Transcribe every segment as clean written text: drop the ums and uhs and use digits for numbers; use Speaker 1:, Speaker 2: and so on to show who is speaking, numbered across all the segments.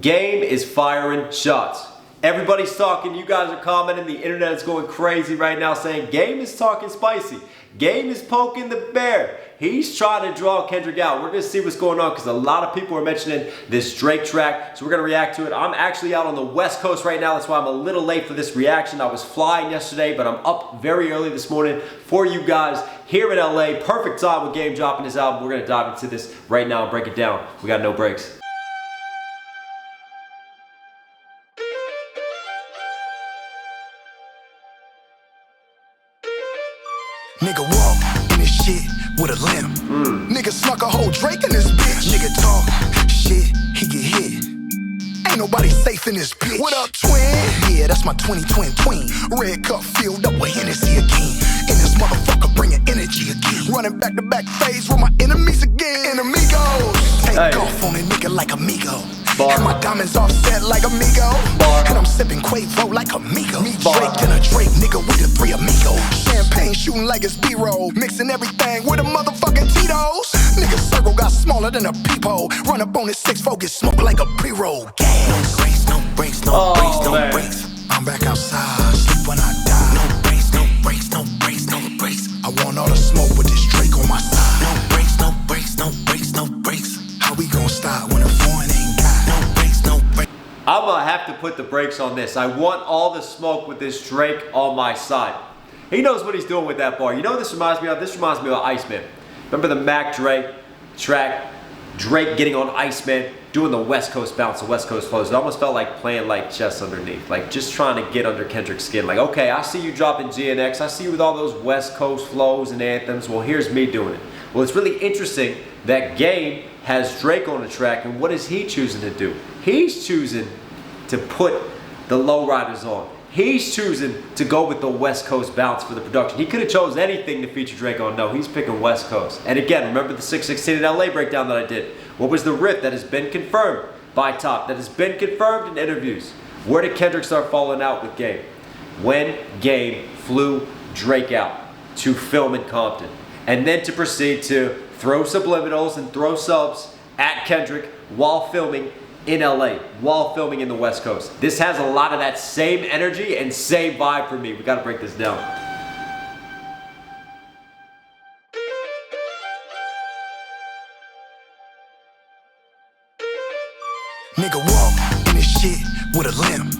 Speaker 1: Game is firing shots. Everybody's talking, you guys are commenting, the internet is going crazy right now saying Game is talking spicy. Game is poking the bear. He's trying to draw Kendrick out. We're going to see what's going on because a lot of people are mentioning this Drake track. So we're going to react to it. I'm actually out on the West Coast right now. That's why I'm a little late for this reaction. I was flying yesterday, but I'm up very early this morning for you guys here in LA. Perfect time with Game dropping his album. We're going to dive into this right now and break it down. We got no breaks.
Speaker 2: Nigga walk in this shit with a limp. Nigga snuck a whole Drake in this bitch. Nigga talk shit, he get hit. Ain't nobody safe in this bitch. What up, twin? Yeah, that's my 20 twin. Red cup filled up with Hennessy again. In this motherfucker bringing energy again. Running back to back phase with my enemies again. Enemigos. Take off on a nigga like amigo. And my diamonds offset like amigo. And I'm sipping Quavo like amigo. Me Drake and a Drake nigga with the three amigos. Champagne shooting like it's B-roll. Mixing everything with a motherfucking Tito's. Nigga circle got smaller than a peephole. Run up on this 6-4, get smoked like a pre-roll. No brakes, no brakes, no brakes, no brakes. I'm back outside, sleep when I die. No brakes, no brakes, no brakes, no brakes. I want all the smoke with this Drake on my side. No brakes, no brakes, no brakes, no brakes. How we gon' stop when a foreign ain't got no brakes, no brakes?
Speaker 1: I'm gonna have to put the brakes on this. I want all the smoke with this Drake on my side. He knows what he's doing with that bar. You know what this reminds me of? This reminds me of Iceman. Remember the Mac Drake track? Drake getting on Iceman, doing the West Coast bounce, the West Coast flows. It almost felt like playing like chess underneath. Like just trying to get under Kendrick's skin. Like, okay, I see you dropping GNX. I see you with all those West Coast flows and anthems. Well, here's me doing it. Well, it's really interesting that Game has Drake on the track, and what is he choosing to do? He's choosing to put the lowriders on. He's choosing to go with the West Coast bounce for the production. He could have chose anything to feature Drake on. No, he's picking West Coast. And again, remember the 616 in LA breakdown that I did? What was the riff that has been confirmed by Top, that has been confirmed in interviews? Where did Kendrick start falling out with Game? When Game flew Drake out to film in Compton. And then to proceed to throw subliminals and throw subs at Kendrick while filming in LA, while filming in the West Coast. This has a lot of that same energy and same vibe for me. We gotta break this down.
Speaker 2: Nigga walk in this shit with a limp.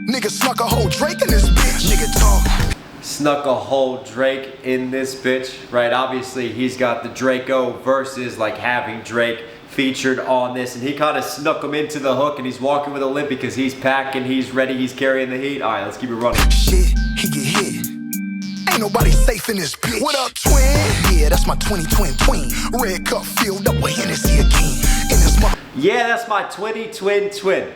Speaker 2: Nigga snuck a whole Drake in this bitch. Nigga talk.
Speaker 1: Snuck a whole Drake in this bitch, right? Obviously, he's got the Draco versus like having Drake featured on this, and he kind of snuck him into the hook, and he's walking with a limp because he's packing, he's ready, he's carrying the heat. All right, let's keep it running.
Speaker 2: Shit, he get hit. Ain't nobody safe in this bitch. What up, twin? Yeah, that's my 20 twin. Red cup filled up with Hennessy again. In this mother.
Speaker 1: Yeah, that's my 20 twin.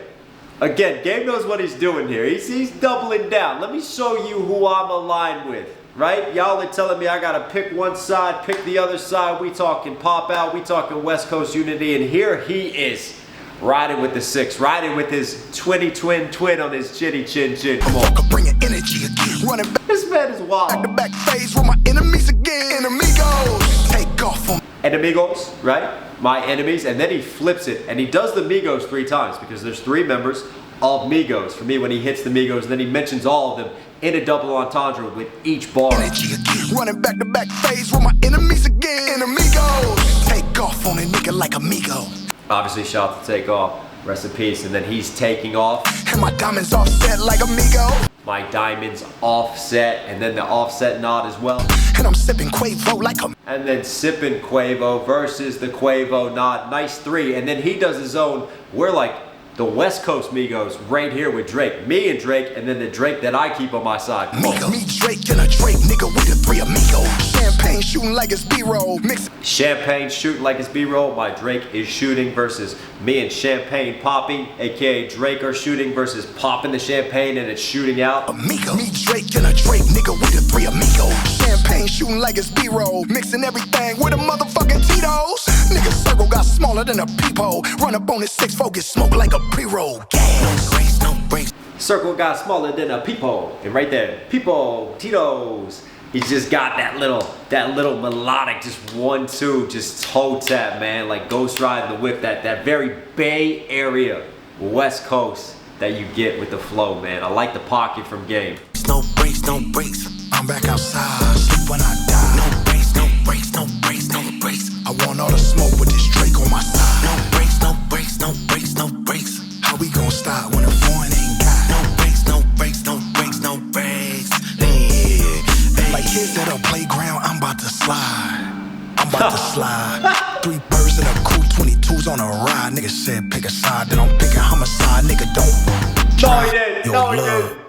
Speaker 1: Again, Game knows what he's doing here. He's doubling down. Let me show you who I'm aligned with, right? Y'all are telling me I gotta pick one side, pick the other side. We talking pop out, we talking West Coast unity, and here he is, riding with the 6, riding with his 20 twin on his chinny chin. Come on.
Speaker 2: Bringing energy again. Running back.
Speaker 1: This man is wild.
Speaker 2: Back to back phase with my enemies again. Enemigos. Take off on.
Speaker 1: Enemigos, right? My enemies, and then he flips it, and he does the Migos 3 times because there's 3 members of Migos. For me, when he hits the Migos, then he mentions all of them in a double entendre with each bar.
Speaker 2: Energy again. Running back to back phase with my enemies again. Enemigos. Take off on a nigga like amigo.
Speaker 1: Obviously, shout out to Take Off, rest in peace, and then he's taking off.
Speaker 2: And my diamonds offset like amigo.
Speaker 1: My diamonds offset, and then the offset nod as well.
Speaker 2: And I'm sipping Quavo like a.
Speaker 1: And then sipping Quavo versus the Quavo nod. Nice 3. And then he does his own. We're like the West Coast Migos right here with Drake. Me and Drake, and then the Drake that I keep on my side.
Speaker 2: Me Drake and a Drake nigga with the 3 amigos. Champagne shooting like it's B-roll. Mix.
Speaker 1: Champagne shooting like it's B-roll. My Drake is shooting versus me and Champagne popping, aka Drake are shooting versus popping the champagne and it's shooting out.
Speaker 2: Amigo. Me Drake and a Drake nigga with the 3 amigos. Champagne shooting like it's B-roll. Mixing everything with a motherfucking Tito's. Nigga circle got smaller than a peephole. Run up on this 6-4, get smoked like a pre-roll. No brakes, no brakes.
Speaker 1: Circle got smaller than a peephole. And right there, peephole, Tito's. He's just got that little melodic, just 1-2, just toe tap, man. Like Ghost Ride the Whip, that very Bay Area West Coast that you get with the flow, man. I like the pocket from Game.
Speaker 2: No breaks, no breaks. I'm back outside, sleep when I die. No breaks, no breaks, no breaks, no breaks. I want all the smoke with this Drake on my side. No breaks, no breaks, no breaks, no breaks. How we gon' stop when the foreign ain't got? No breaks, no breaks, no breaks, no breaks. Yeah. Like kids at a playground, I'm about to slide. I'm about to slide. 3 birds in a cool 22s on a ride. Nigga said pick a side, then I'm picking homicide. Nigga don't try.
Speaker 1: No, he didn't.
Speaker 2: Yo,
Speaker 1: No, he
Speaker 2: love.
Speaker 1: didn't.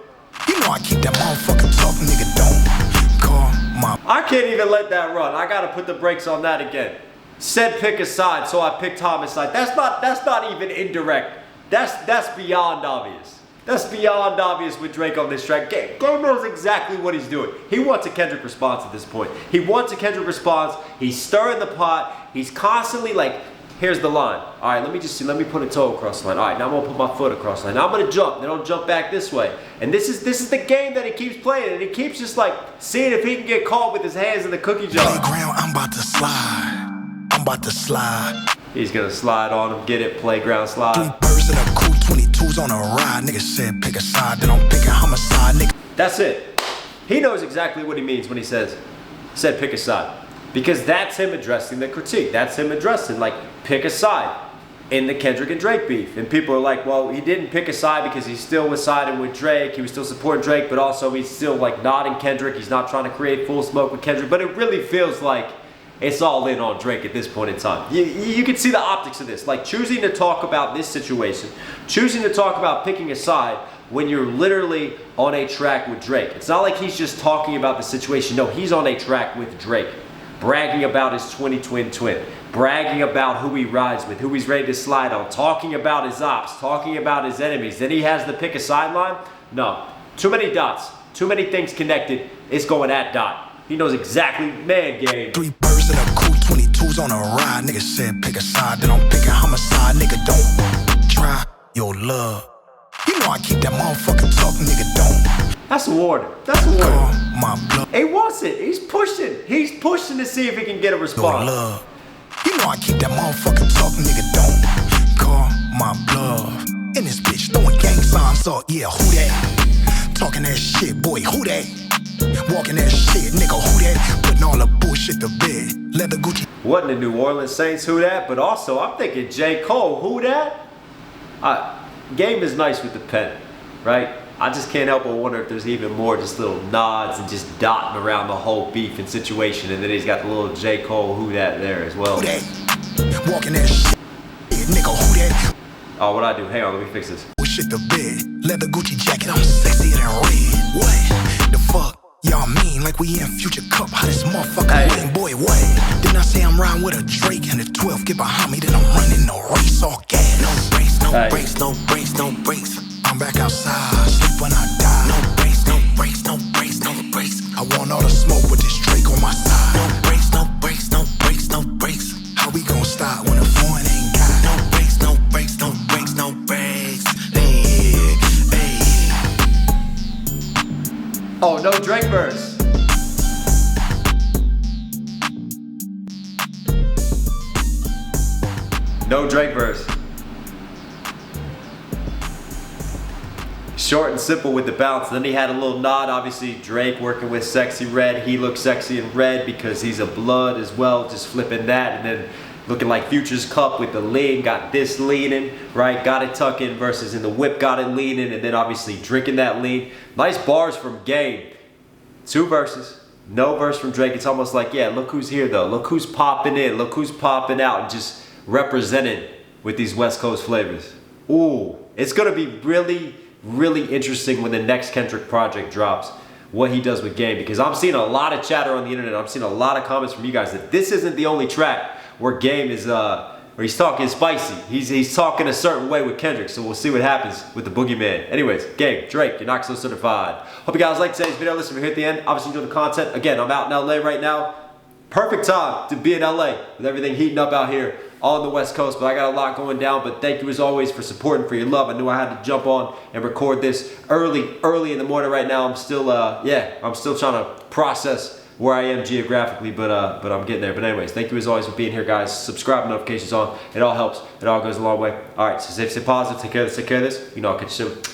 Speaker 2: You know I keep that motherfucking tough, nigga. Don't call my.
Speaker 1: I can't even let that run. I gotta put the brakes on that again. Said pick a side, so I picked homicide. That's not even indirect. That's beyond obvious. That's beyond obvious with Drake on this track. Game knows exactly what he's doing. He wants a Kendrick response at this point. He wants a Kendrick response. He's stirring the pot. He's constantly like, here's the line. All right, let me put a toe across the line. All right, now I'm gonna put my foot across the line. Now I'm gonna jump, then I'll jump back this way. And this is the game that he keeps playing, and he keeps just like seeing if he can get caught with his hands in the cookie jar.
Speaker 2: Playground, I'm about to slide. I'm about to slide.
Speaker 1: He's gonna slide on him, get it, playground
Speaker 2: 3
Speaker 1: slide.
Speaker 2: birds in a cool 22s on a ride. Nigga said pick a side, then I'm picking homicide. Nigga.
Speaker 1: That's it. He knows exactly what he means when he said pick a side. Because that's him addressing the critique. That's him addressing, like, pick a side in the Kendrick and Drake beef. And people are like, well, he didn't pick a side because he still was siding with Drake. He was still supporting Drake, but also he's still, like, nodding Kendrick. He's not trying to create full smoke with Kendrick. But it really feels like it's all in on Drake at this point in time. You can see the optics of this. Like, choosing to talk about this situation, choosing to talk about picking a side when you're literally on a track with Drake. It's not like he's just talking about the situation. No, he's on a track with Drake, bragging about his twin, bragging about who he rides with, who he's ready to slide on, talking about his ops, talking about his enemies. Then he has the pick a sideline. No, too many dots, too many things connected. It's going at dot. He knows exactly, man, Game.
Speaker 2: 3 birds in a cool 22s on a ride. Nigga said pick a side, then I'm picking homicide. Nigga don't try your love. You know I keep that motherfucking tough, nigga don't.
Speaker 1: That's a warning. That's a warning.
Speaker 2: Call my bluff.
Speaker 1: He wants it. He's pushing. He's pushing to see if he can get a
Speaker 2: Your
Speaker 1: response.
Speaker 2: love. You know I keep that motherfucking tough, nigga don't. Call my bluff. In this bitch throwing gang signs up, yeah, who that? Talking that shit, boy, who that? Walking that shit, nigga, who that? Putting all the bullshit to bed. Leather Gucci.
Speaker 1: Wasn't the New Orleans Saints, who that? But also, I'm thinking J. Cole, who that? Game is nice with the pen, right? I just can't help but wonder if there's even more just little nods and just dotting around the whole beef and situation. And then he's got the little J. Cole, who that there as well.
Speaker 2: Who that? Walking that shit, nigga, who that?
Speaker 1: Oh, what I do? Hang on, let me fix this.
Speaker 2: Shit to bed. Leather Gucci jacket, I'm sexier than red. What the fuck? Y'all mean like we in Future Cup? How this motherfucker win, boy, what? Didn't I say I'm riding with a Drake and the 12 get behind me, then I'm running no race, all gas. No brakes, no brakes, no brakes, no brakes. I'm back outside, sleep when I die. No brakes, no brakes, no brakes, no brakes. I want all the smoke with this Drake on my side. No brakes, no brakes, no brakes, no brakes. How we gon' stop when the foreign ain't got? No brakes, no brakes, no brakes, no brakes.
Speaker 1: Oh, no Drake verse. No Drake verse. Short and simple with the bounce. Then he had a little nod. Obviously, Drake working with Sexy Red. He looks sexy in red because he's a blood as well. Just flipping that. And then looking like Future's Cup with the lean. Got this leaning, right? Got it tucking versus in the whip got it leaning. And then obviously drinking that lean. Nice bars from Game. 2 verses. No verse from Drake. It's almost like, yeah, look who's here though. Look who's popping in. Look who's popping out. And just represented with these West Coast flavors. Ooh, it's going to be really, really interesting when the next Kendrick project drops, what he does with Game, because I'm seeing a lot of chatter on the internet. I'm seeing a lot of comments from you guys that this isn't the only track where Game is, where he's talking spicy. He's talking a certain way with Kendrick, so we'll see what happens with the Boogeyman. Anyways, Game, Drake, you're Knox Hill certified. Hope you guys liked today's video. Listen, if you're here at the end, obviously enjoy the content. Again, I'm out in LA right now. Perfect time to be in LA with everything heating up out here on the West Coast, but I got a lot going down. But thank you as always for supporting, for your love. I knew I had to jump on and record this early in the morning right now. I'm still, I'm still trying to process where I am geographically, but I'm getting there. But anyways, thank you as always for being here, guys. Subscribe, notifications on. It all helps. It all goes a long way. All right, so stay positive. Take care of this. You know, I'll catch you soon.